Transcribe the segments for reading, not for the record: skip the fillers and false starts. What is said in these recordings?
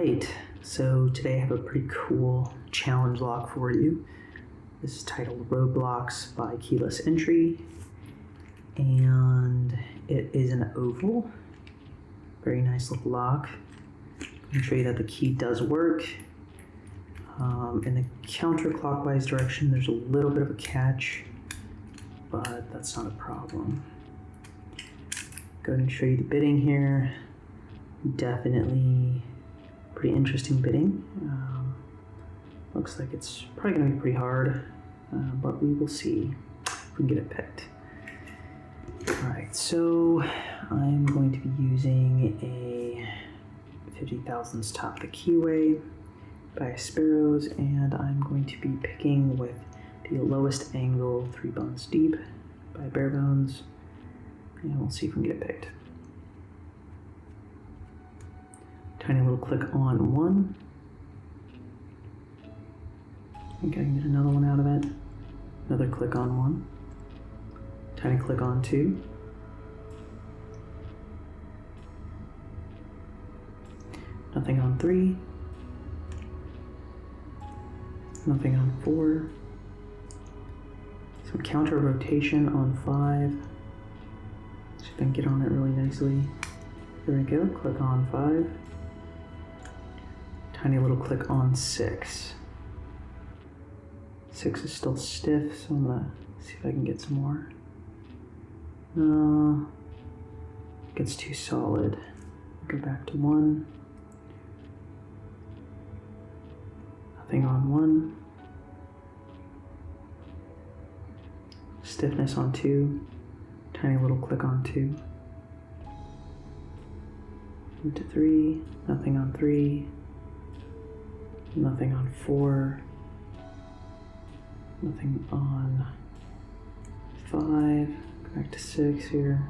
right, so today I have a pretty cool challenge lock for you. This is titled Roadblocks by Keyless Entry, and it is an oval. Very nice little lock. I'm going to show you that the key does work. In the counterclockwise direction, there's a little bit of a catch, but that's not a problem. Go ahead and show you the bitting here. Definitely pretty interesting bitting. Looks like it's probably going to be pretty hard, but we will see if we can get it picked. Alright, so I'm going to be using a 50 thousandths top the keyway by Sparrows, and I'm going to be picking with the lowest angle 3 bones deep by Bare Bones, and we'll see if we can get it picked. Tiny little click on 1. I think I can get another one out of it. Another click on 1. Tiny click on 2. Nothing on 3. Nothing on 4. Some counter rotation on 5. See if I can get on it really nicely. There we go. Click on 5. Tiny little click on 6. 6 is still stiff, so I'm gonna see if I can get some more. No, gets too solid. Go back to 1. Nothing on 1. Stiffness on 2. Tiny little click on 2. Into 3. Nothing on 3. Nothing on 4. Nothing on 5. Go back to 6 here.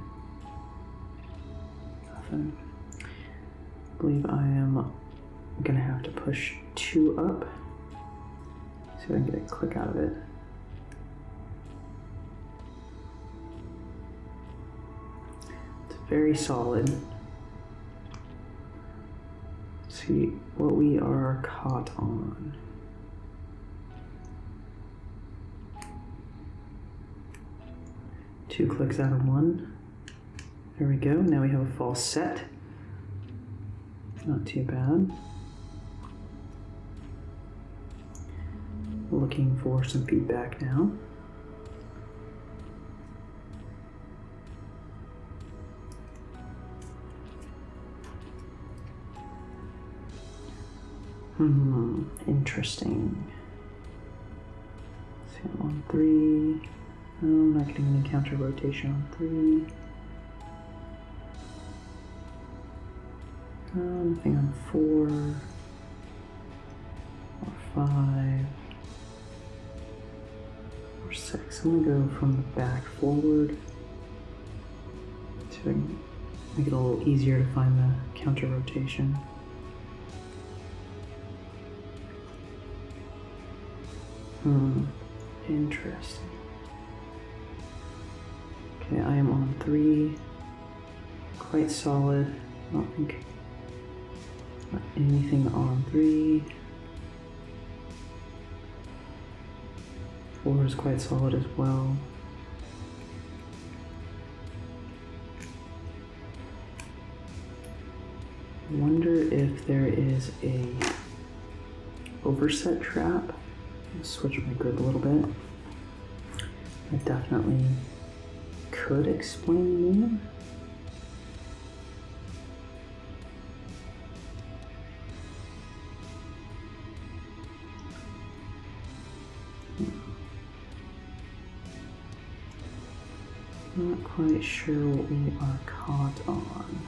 Nothing. I believe I am gonna have to push 2 up. See if I can get a click out of it. It's very solid. See what we are caught on. Two clicks out of 1. There we go. Now we have a false set. Not too bad. Looking for some feedback now. Interesting. See, I'm on 3. No, I'm not getting any counter rotation on 3. Nothing on 4. Or 5. Or 6. I'm gonna go from the back forward. So I can make it a little easier to find the counter rotation. Interesting. Okay, I am on 3. Quite solid. I don't think anything on 3. 4 is quite solid as well. I wonder if there is a overset trap. Switch my grip a little bit. That definitely could explain the meaning. Not quite sure what we are caught on.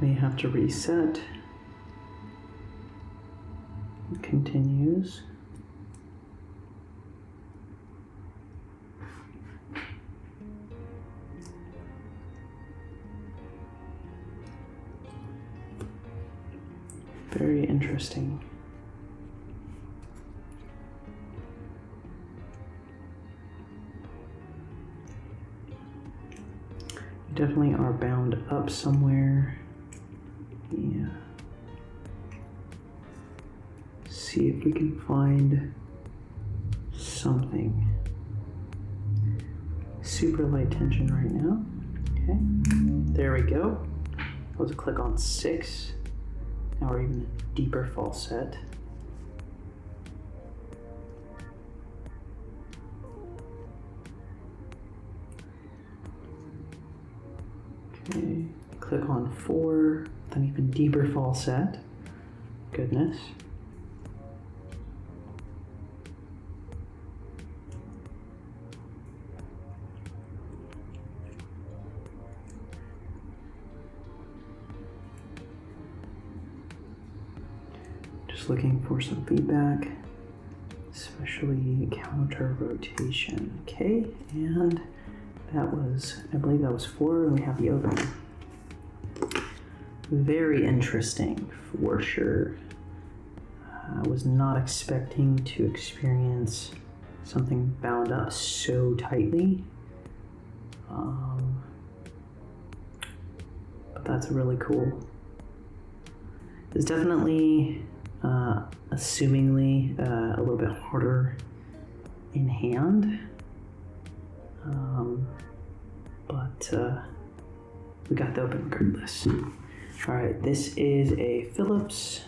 May have to reset. It continues. Very interesting. They definitely are bound up somewhere. Yeah. See if we can find something. Super light tension right now. Okay, there we go. Let's click on 6. Now we're even a deeper falset. Okay, click on 4, an even deeper falset. Goodness. Just looking for some feedback, especially counter rotation. Okay, and that was, I believe that was 4, and we have the opening. Very interesting for sure. I was not expecting to experience something bound up so tightly. But that's really cool. It's definitely, assumingly, a little bit harder in hand. But we got the open recruitless. All right, this is a Phillips.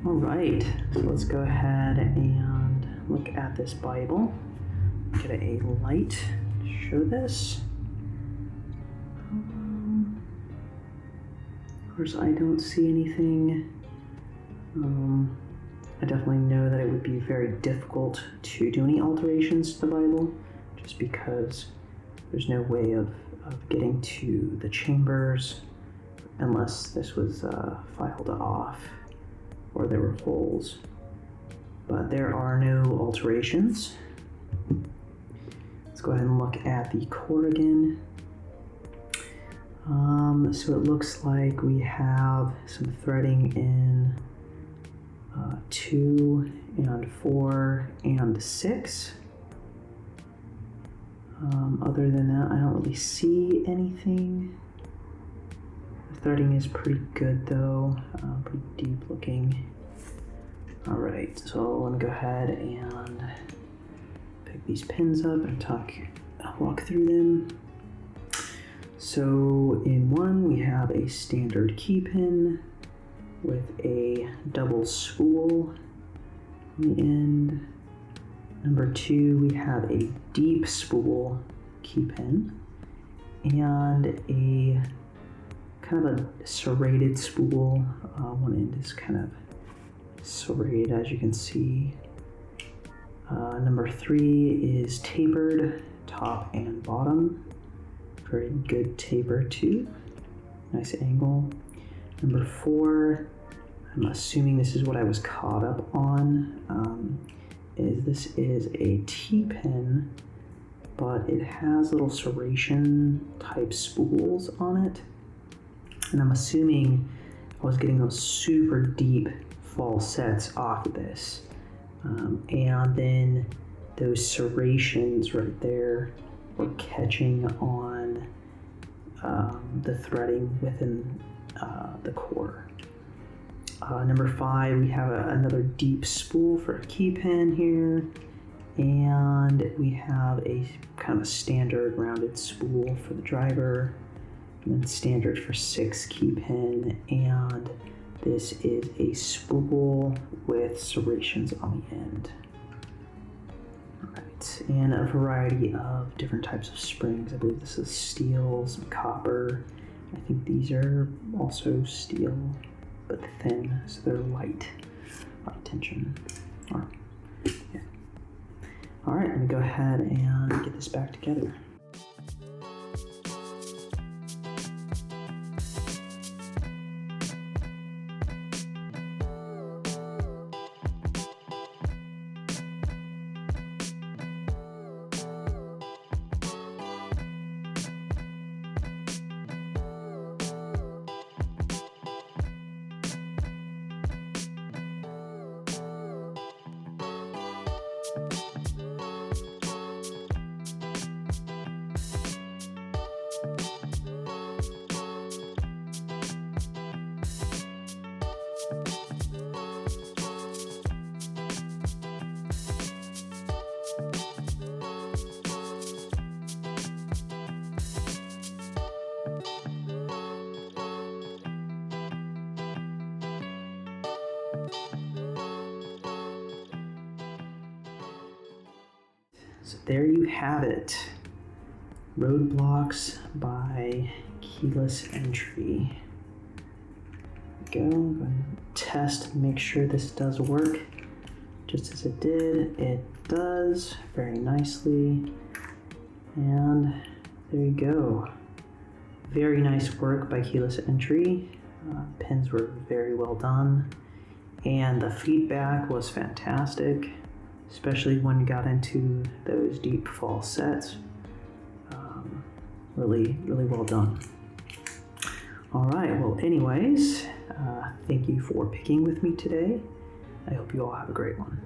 All right, so let's go ahead and look at this Bible. Get a light to show this. Of course, I don't see anything. I definitely know that it would be very difficult to do any alterations to the Bible, just because there's no way of getting to the chambers unless this was filed off or there were holes. But there are no alterations. Let's go ahead and look at the core again. So it looks like we have some threading in 2 and 4 and 6. Other than that, I don't really see anything. The threading is pretty good though, pretty deep looking. All right, so let me go ahead and pick these pins up and walk through them. So in 1, we have a standard key pin with a double spool in the end. Number 2, we have a deep spool key pin and a kind of a serrated spool. One end is kind of serrated, as you can see. Number 3 is tapered, top and bottom. Very good taper too. Nice angle. Number 4, I'm assuming this is what I was caught up on, this is a T-pin, but it has little serration type spools on it. And I'm assuming I was getting those super deep falsets off of this. And then those serrations right there were catching on the threading within the core. Number 5, we have another deep spool for a key pin here, and we have a kind of standard rounded spool for the driver, and then standard for 6 key pin, and this is a spool with serrations on the end. Alright, and a variety of different types of springs. I believe this is steel, some copper. I think these are also steel, but thin, so they're light tension. Yeah. Alright, let me go ahead and get this back together. So there you have it. Roadblocks by Keyless Entry. There we go. I'm going to test, make sure this does work. Just as it did, it does very nicely. And there you go. Very nice work by Keyless Entry. Pins were very well done. And the feedback was fantastic, especially when you got into those deep false sets. Really well done. All right, well anyways, thank you for picking with me today. I hope you all have a great one.